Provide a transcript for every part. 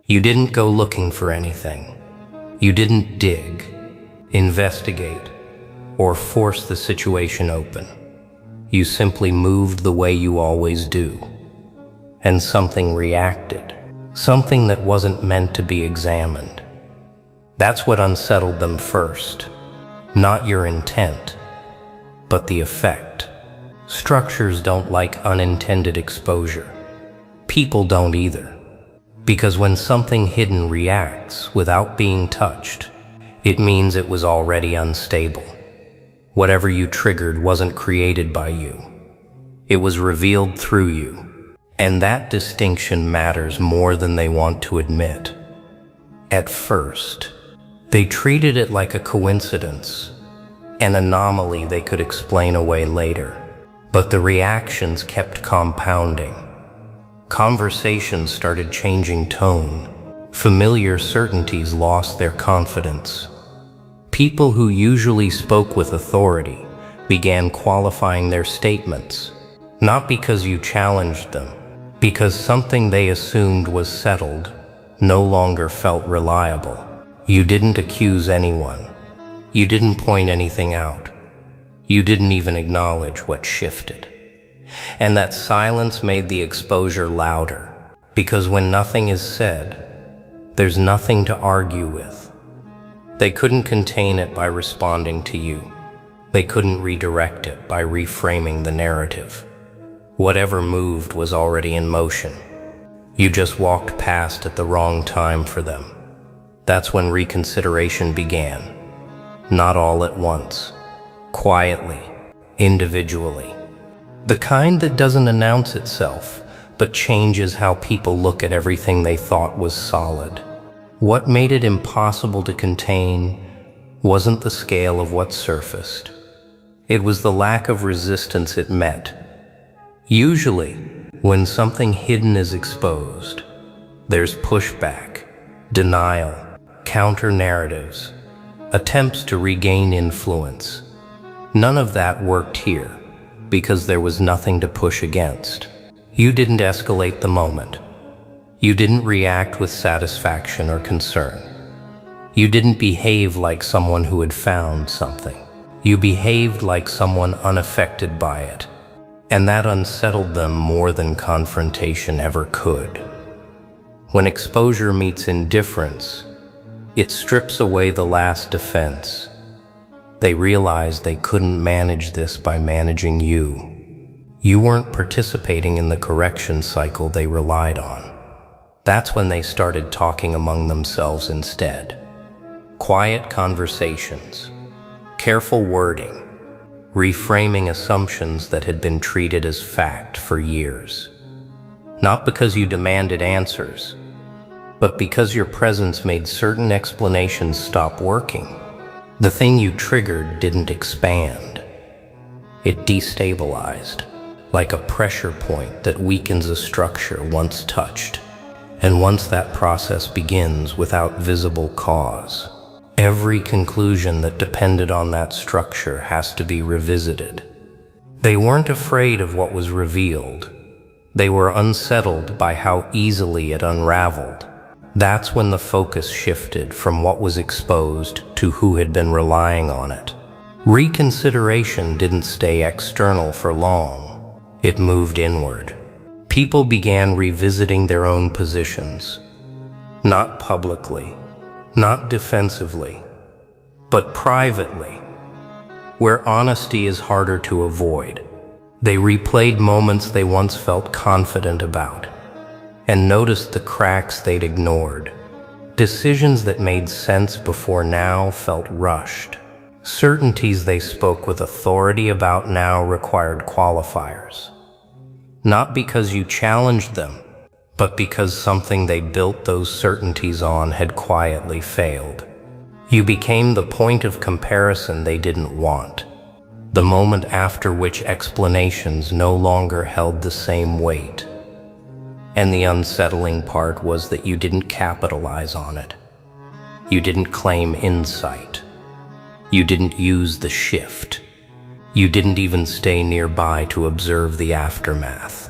You didn't go looking for anything. You didn't dig, investigate, or force the situation open. You simply moved the way you always do. And something reacted. Something that wasn't meant to be examined. That's what unsettled them first. Not your intent, but the effect. Structures don't like unintended exposure. People don't either. Because when something hidden reacts without being touched, it means it was already unstable. Whatever you triggered wasn't created by you. It was revealed through you. And that distinction matters more than they want to admit. At first, they treated it like a coincidence, an anomaly they could explain away later. But the reactions kept compounding. Conversations started changing tone. Familiar certainties lost their confidence. People who usually spoke with authority began qualifying their statements, not because you challenged them, because something they assumed was settled no longer felt reliable. You didn't accuse anyone. You didn't point anything out. You didn't even acknowledge what shifted. And that silence made the exposure louder, because when nothing is said, there's nothing to argue with. They couldn't contain it by responding to you. They couldn't redirect it by reframing the narrative. Whatever moved was already in motion. You just walked past at the wrong time for them. That's when reconsideration began. Not all at once. Quietly, individually. The kind that doesn't announce itself, but changes how people look at everything they thought was solid. What made it impossible to contain wasn't the scale of what surfaced. It was the lack of resistance it met. Usually, when something hidden is exposed, there's pushback, denial, counter-narratives, attempts to regain influence. None of that worked here, because there was nothing to push against. You didn't escalate the moment. You didn't react with satisfaction or concern. You didn't behave like someone who had found something. You behaved like someone unaffected by it, and that unsettled them more than confrontation ever could. When exposure meets indifference, it strips away the last defense. They realized they couldn't manage this by managing you. You weren't participating in the correction cycle they relied on. That's when they started talking among themselves instead. Quiet conversations, careful wording, reframing assumptions that had been treated as fact for years. Not because you demanded answers, but because your presence made certain explanations stop working. The thing you triggered didn't expand. It destabilized, like a pressure point that weakens a structure once touched. And once that process begins without visible cause, every conclusion that depended on that structure has to be revisited. They weren't afraid of what was revealed. They were unsettled by how easily it unraveled. That's when the focus shifted from what was exposed to who had been relying on it. Reconsideration didn't stay external for long. It moved inward. People began revisiting their own positions. Not publicly, not defensively, but privately, where honesty is harder to avoid. They replayed moments they once felt confident about, and noticed the cracks they'd ignored. Decisions that made sense before now felt rushed. Certainties they spoke with authority about now required qualifiers. Not because you challenged them, but because something they built those certainties on had quietly failed. You became the point of comparison they didn't want, the moment after which explanations no longer held the same weight. And the unsettling part was that you didn't capitalize on it. You didn't claim insight. You didn't use the shift. You didn't even stay nearby to observe the aftermath.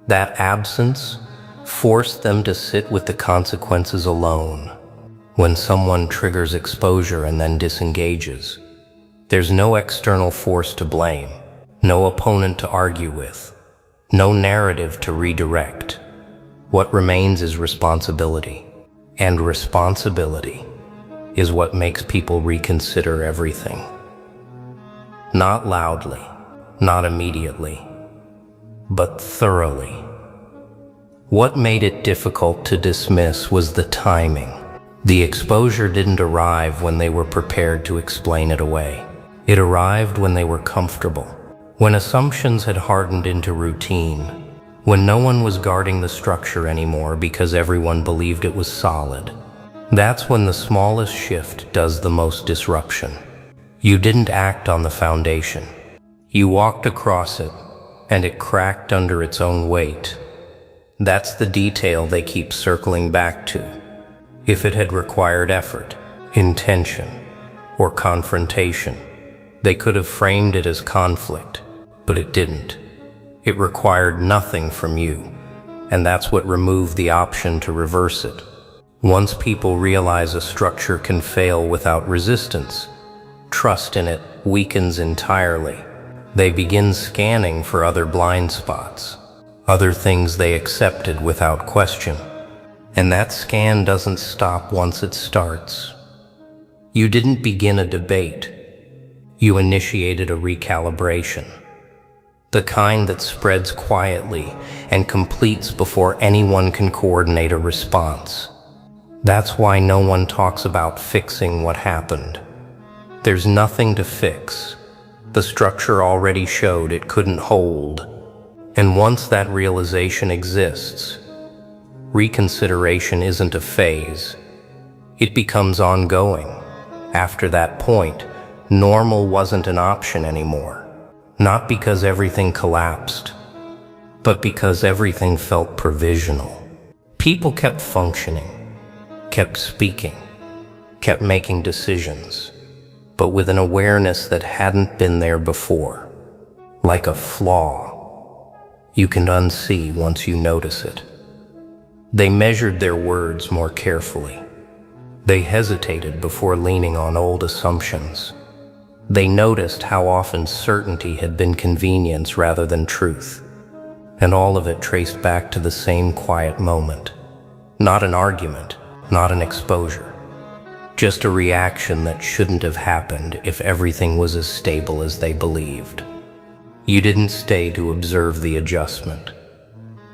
That absence Force them to sit with the consequences alone. When someone triggers exposure and then disengages, there's no external force to blame, no opponent to argue with, no narrative to redirect. What remains is responsibility. And responsibility is what makes people reconsider everything. Not loudly, not immediately, but thoroughly. What made it difficult to dismiss was the timing. The exposure didn't arrive when they were prepared to explain it away. It arrived when they were comfortable, when assumptions had hardened into routine, when no one was guarding the structure anymore because everyone believed it was solid. That's when the smallest shift does the most disruption. You didn't act on the foundation. You walked across it, and it cracked under its own weight. That's the detail they keep circling back to. If it had required effort, intention, or confrontation, they could have framed it as conflict, but it didn't. It required nothing from you, and that's what removed the option to reverse it. Once people realize a structure can fail without resistance, trust in it weakens entirely. They begin scanning for other blind spots, other things they accepted without question. And that scan doesn't stop once it starts. You didn't begin a debate. You initiated a recalibration. The kind that spreads quietly and completes before anyone can coordinate a response. That's why no one talks about fixing what happened. There's nothing to fix. The structure already showed it couldn't hold. And once that realization exists, reconsideration isn't a phase. It becomes ongoing. After that point, normal wasn't an option anymore. Not because everything collapsed, but because everything felt provisional. People kept functioning, kept speaking, kept making decisions, but with an awareness that hadn't been there before. Like a flaw you can unsee once you notice it. They measured their words more carefully. They hesitated before leaning on old assumptions. They noticed how often certainty had been convenience rather than truth, and all of it traced back to the same quiet moment. Not an argument, not an exposure, just a reaction that shouldn't have happened if everything was as stable as they believed. You didn't stay to observe the adjustment.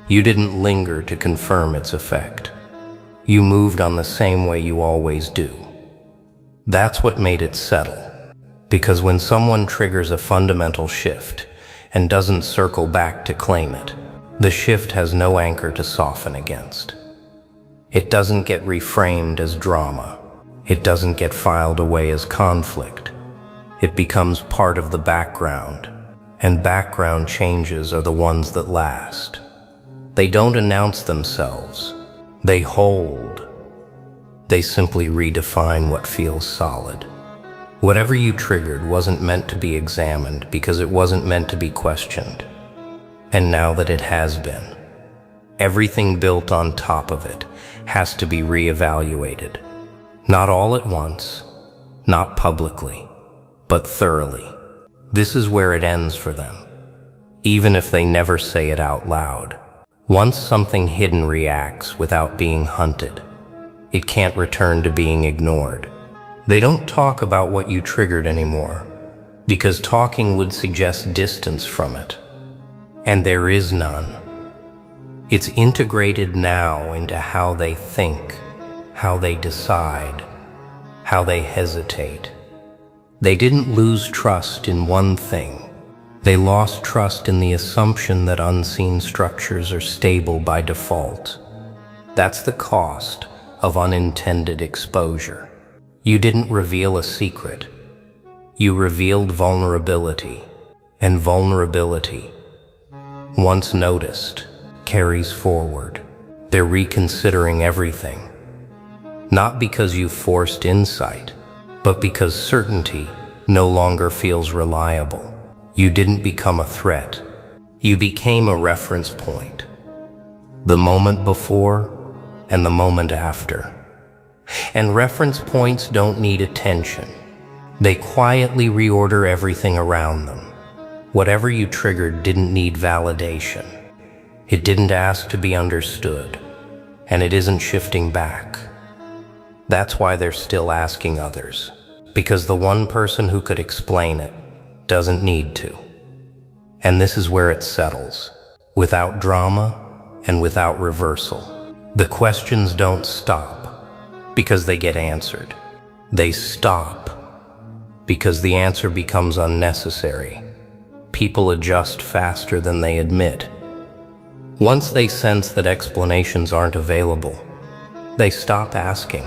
You didn't linger to confirm its effect. You moved on the same way you always do. That's what made it settle. Because when someone triggers a fundamental shift and doesn't circle back to claim it, the shift has no anchor to soften against. It doesn't get reframed as drama. It doesn't get filed away as conflict. It becomes part of the background, and background changes are the ones that last. They don't announce themselves. They hold. They simply redefine what feels solid. Whatever you triggered wasn't meant to be examined because it wasn't meant to be questioned. And now that it has been, everything built on top of it has to be reevaluated. Not all at once, not publicly, but thoroughly. This is where it ends for them, even if they never say it out loud. Once something hidden reacts without being hunted, it can't return to being ignored. They don't talk about what you triggered anymore, because talking would suggest distance from it. And there is none. It's integrated now into how they think, how they decide, how they hesitate. They didn't lose trust in one thing. They lost trust in the assumption that unseen structures are stable by default. That's the cost of unintended exposure. You didn't reveal a secret. You revealed vulnerability, and vulnerability, once noticed, carries forward. They're reconsidering everything, not because you forced insight, but because certainty no longer feels reliable. You didn't become a threat. You became a reference point. the moment before and the moment after. And reference points don't need attention. They quietly reorder everything around them. Whatever you triggered didn't need validation. It didn't ask to be understood, and it isn't shifting back. That's why they're still asking others, because the one person who could explain it doesn't need to. And this is where it settles, without drama and without reversal. The questions don't stop because they get answered. They stop because the answer becomes unnecessary. People adjust faster than they admit. Once they sense that explanations aren't available, they stop asking.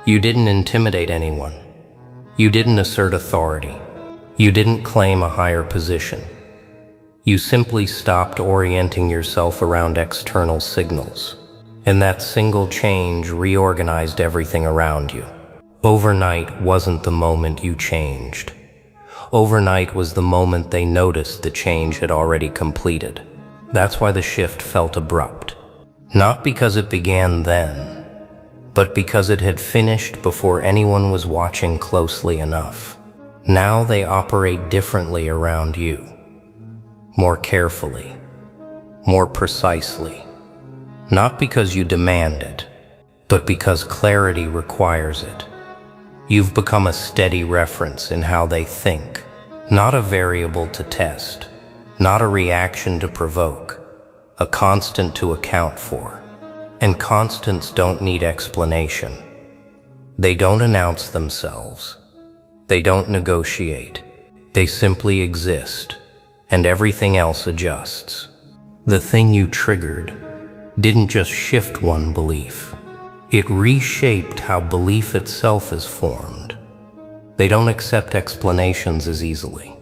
You didn't intimidate anyone. You didn't assert authority. You didn't claim a higher position. You simply stopped orienting yourself around external signals. And that single change reorganized everything around you. Overnight wasn't the moment you changed. Overnight was the moment they noticed the change had already completed. That's why the shift felt abrupt. Not because it began then, but because it had finished before anyone was watching closely enough. Now they operate differently around you. More carefully, more precisely. Not because you demand it, but because clarity requires it. You've become a steady reference in how they think, not a variable to test, not a reaction to provoke, a constant to account for. And constants don't need explanation. They don't announce themselves. They don't negotiate. They simply exist, and everything else adjusts. The thing you triggered didn't just shift one belief. It reshaped how belief itself is formed. They don't accept explanations as easily.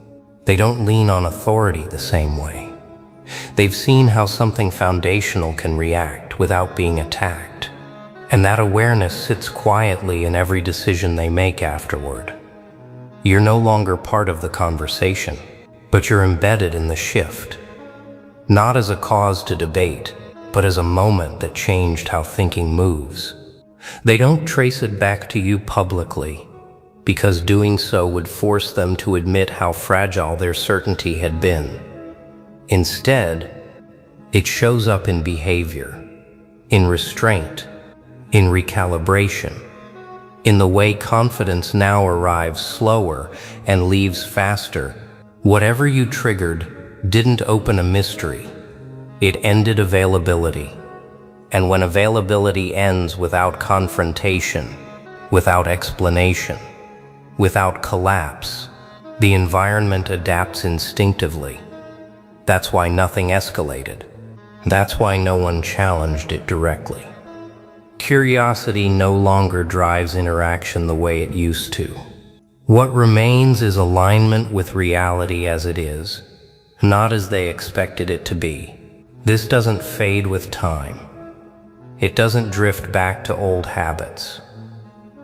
They don't lean on authority the same way. They've seen how something foundational can react without being attacked. And that awareness sits quietly in every decision they make afterward. You're no longer part of the conversation, but you're embedded in the shift. Not as a cause to debate, but as a moment that changed how thinking moves. They don't trace it back to you publicly, because doing so would force them to admit how fragile their certainty had been. Instead, it shows up in behavior, in restraint, in recalibration, in the way confidence now arrives slower and leaves faster. Whatever you triggered didn't open a mystery. It ended availability. And when availability ends without confrontation, without explanation, without collapse, the environment adapts instinctively. That's why nothing escalated. That's why no one challenged it directly. Curiosity no longer drives interaction the way it used to. What remains is alignment with reality as it is, not as they expected it to be. This doesn't fade with time. It doesn't drift back to old habits.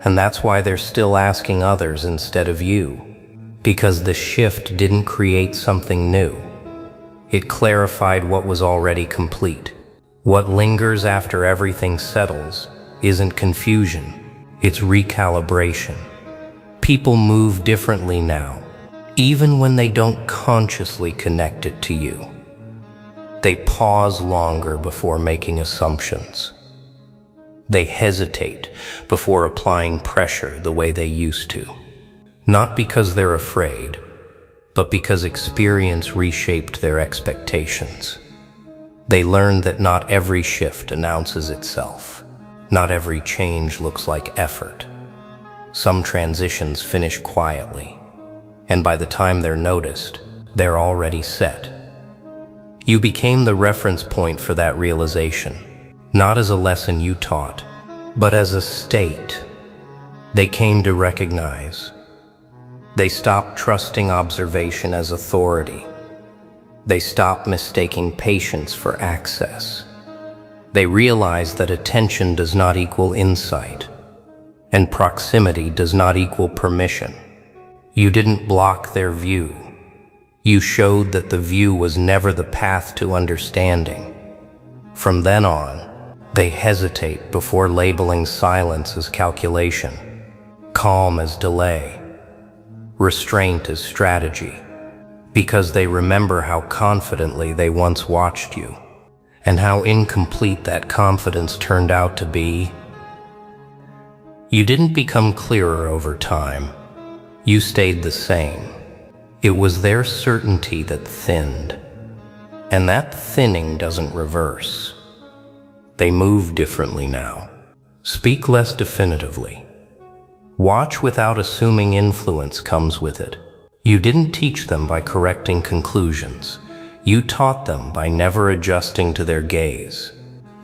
And that's why they're still asking others instead of you, because the shift didn't create something new. It clarified what was already complete. What lingers after everything settles isn't confusion, it's recalibration. People move differently now, even when they don't consciously connect it to you. They pause longer before making assumptions. They hesitate before applying pressure the way they used to. Not because they're afraid, but because experience reshaped their expectations. They learned that not every shift announces itself. Not every change looks like effort. Some transitions finish quietly, and by the time they're noticed, they're already set. You became the reference point for that realization, not as a lesson you taught, but as a state they came to recognize. They stopped trusting observation as authority. They stopped mistaking patience for access. They realized that attention does not equal insight, and proximity does not equal permission. You didn't block their view. You showed that the view was never the path to understanding. From then on, they hesitate before labeling silence as calculation, calm as delay, restraint as strategy, because they remember how confidently they once watched you, and how incomplete that confidence turned out to be. You didn't become clearer over time. You stayed the same. It was their certainty that thinned, and that thinning doesn't reverse. They move differently now. Speak less definitively. Watch without assuming influence comes with it. You didn't teach them by correcting conclusions. You taught them by never adjusting to their gaze.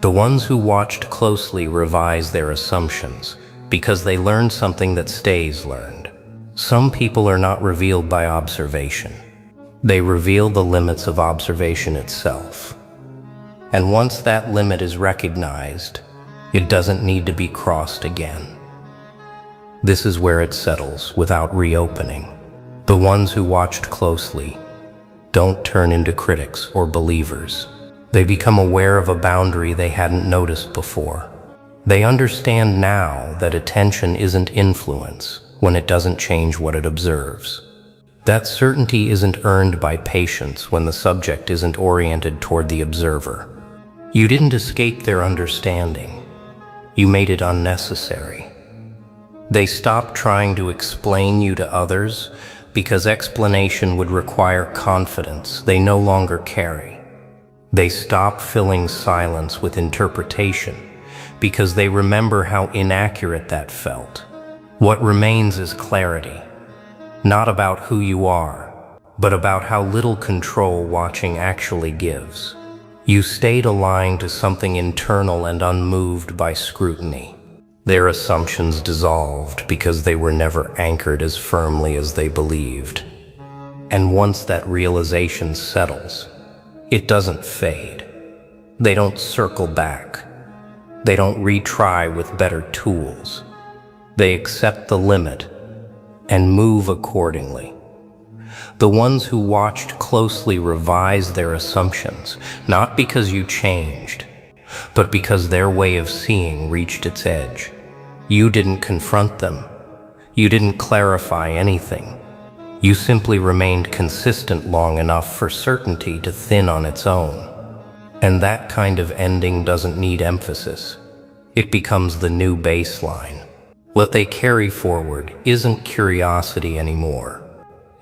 The ones who watched closely revise their assumptions because they learned something that stays learned. Some people are not revealed by observation. They reveal the limits of observation itself. And once that limit is recognized, it doesn't need to be crossed again. This is where it settles without reopening. The ones who watched closely don't turn into critics or believers. They become aware of a boundary they hadn't noticed before. They understand now that attention isn't influence when it doesn't change what it observes. That certainty isn't earned by patience when the subject isn't oriented toward the observer. You didn't escape their understanding. You made it unnecessary. They stopped trying to explain you to others because explanation would require confidence they no longer carry. They stop filling silence with interpretation because they remember how inaccurate that felt. What remains is clarity, not about who you are, but about how little control watching actually gives. You stayed aligned to something internal and unmoved by scrutiny. Their assumptions dissolved because they were never anchored as firmly as they believed. And once that realization settles, it doesn't fade. They don't circle back. They don't retry with better tools. They accept the limit and move accordingly. The ones who watched closely revised their assumptions, not because you changed, but because their way of seeing reached its edge. You didn't confront them. You didn't clarify anything. You simply remained consistent long enough for certainty to thin on its own. And that kind of ending doesn't need emphasis. It becomes the new baseline. What they carry forward isn't curiosity anymore.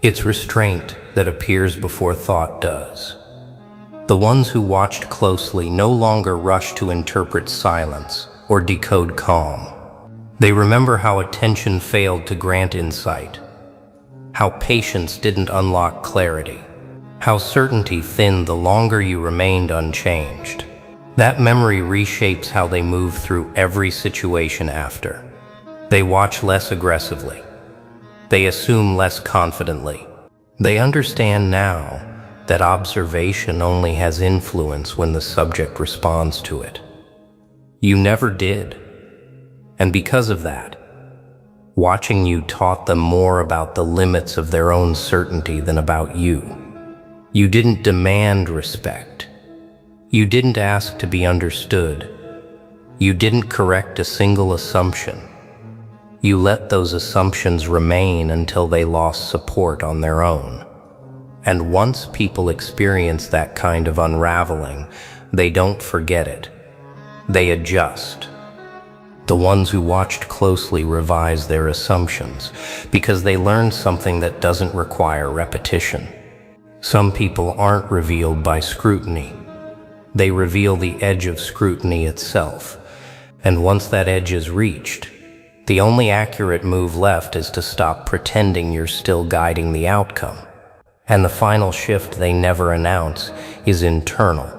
It's restraint that appears before thought does. The ones who watched closely no longer rush to interpret silence or decode calm. They remember how attention failed to grant insight, how patience didn't unlock clarity, how certainty thinned the longer you remained unchanged. That memory reshapes how they move through every situation after. They watch less aggressively. They assume less confidently. They understand now that observation only has influence when the subject responds to it. You never did. And because of that, watching you taught them more about the limits of their own certainty than about you. You didn't demand respect. You didn't ask to be understood. You didn't correct a single assumption. You let those assumptions remain until they lost support on their own. And once people experience that kind of unraveling, they don't forget it. They adjust. The ones who watched closely revise their assumptions because they learned something that doesn't require repetition. Some people aren't revealed by scrutiny. They reveal the edge of scrutiny itself. And once that edge is reached, the only accurate move left is to stop pretending you're still guiding the outcome. And the final shift they never announce is internal.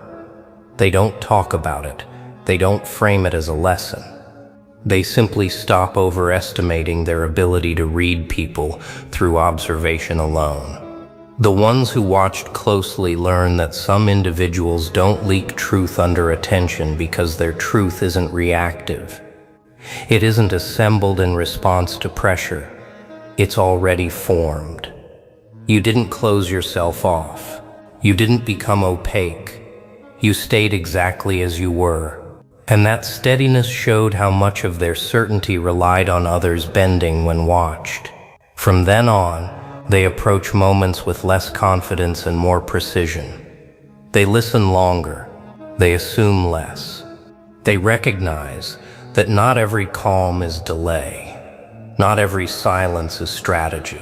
They don't talk about it. They don't frame it as a lesson. They simply stop overestimating their ability to read people through observation alone. The ones who watched closely learn that some individuals don't leak truth under attention because their truth isn't reactive. It isn't assembled in response to pressure. It's already formed. You didn't close yourself off. You didn't become opaque. You stayed exactly as you were, and that steadiness showed how much of their certainty relied on others bending when watched. From then on, they approach moments with less confidence and more precision. They listen longer. They assume less. They recognize that not every calm is delay. Not every silence is strategy.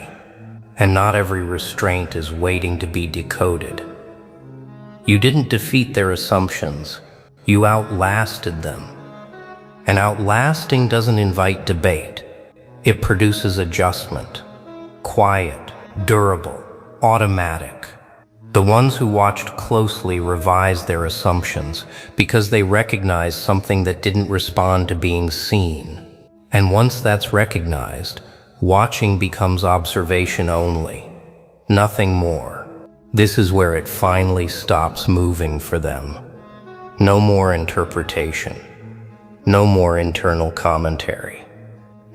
And not every restraint is waiting to be decoded. You didn't defeat their assumptions. You outlasted them. And outlasting doesn't invite debate. It produces adjustment. Quiet, durable, automatic. The ones who watched closely revised their assumptions because they recognized something that didn't respond to being seen. And once that's recognized, watching becomes observation only, nothing more. This is where it finally stops moving for them. No more interpretation. No more internal commentary.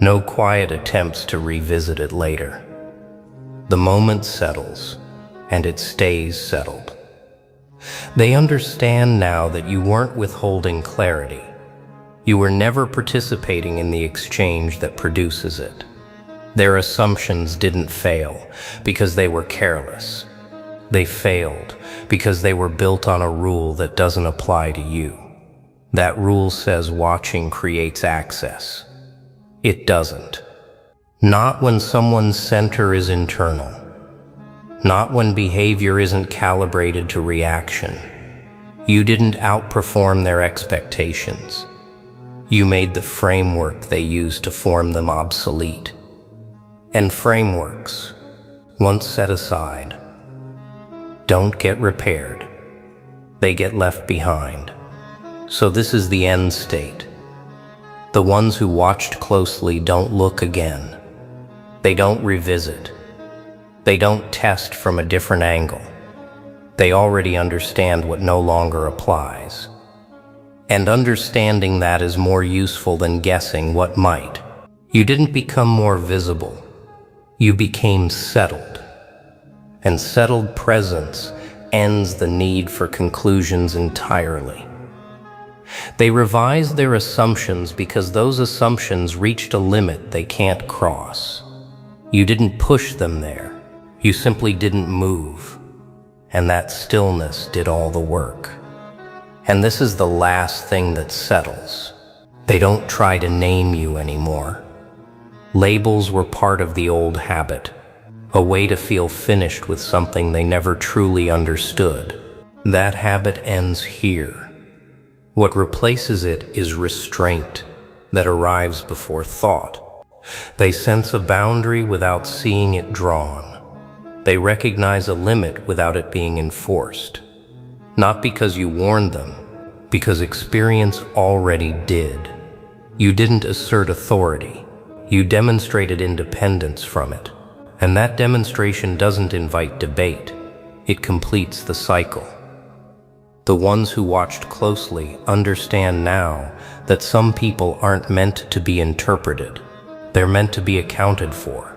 No quiet attempts to revisit it later. The moment settles, and it stays settled. They understand now that you weren't withholding clarity. You were never participating in the exchange that produces it. Their assumptions didn't fail because they were careless. They failed because they were built on a rule that doesn't apply to you. That rule says watching creates access. It doesn't. Not when someone's center is internal. Not when behavior isn't calibrated to reaction. You didn't outperform their expectations. You made the framework they used to form them obsolete. And frameworks, once set aside, don't get repaired. They get left behind. So this is the end state. The ones who watched closely don't look again. They don't revisit. They don't test from a different angle. They already understand what no longer applies. And understanding that is more useful than guessing what might. You didn't become more visible. You became settled. And settled presence ends the need for conclusions entirely. They revised their assumptions because those assumptions reached a limit they can't cross. You didn't push them there. You simply didn't move. And that stillness did all the work. And this is the last thing that settles. They don't try to name you anymore. Labels were part of the old habit, a way to feel finished with something they never truly understood. That habit ends here. What replaces it is restraint that arrives before thought. They sense a boundary without seeing it drawn. They recognize a limit without it being enforced. Not because you warned them, because experience already did. You didn't assert authority. You demonstrated independence from it. And that demonstration doesn't invite debate. It completes the cycle. The ones who watched closely understand now that some people aren't meant to be interpreted. They're meant to be accounted for.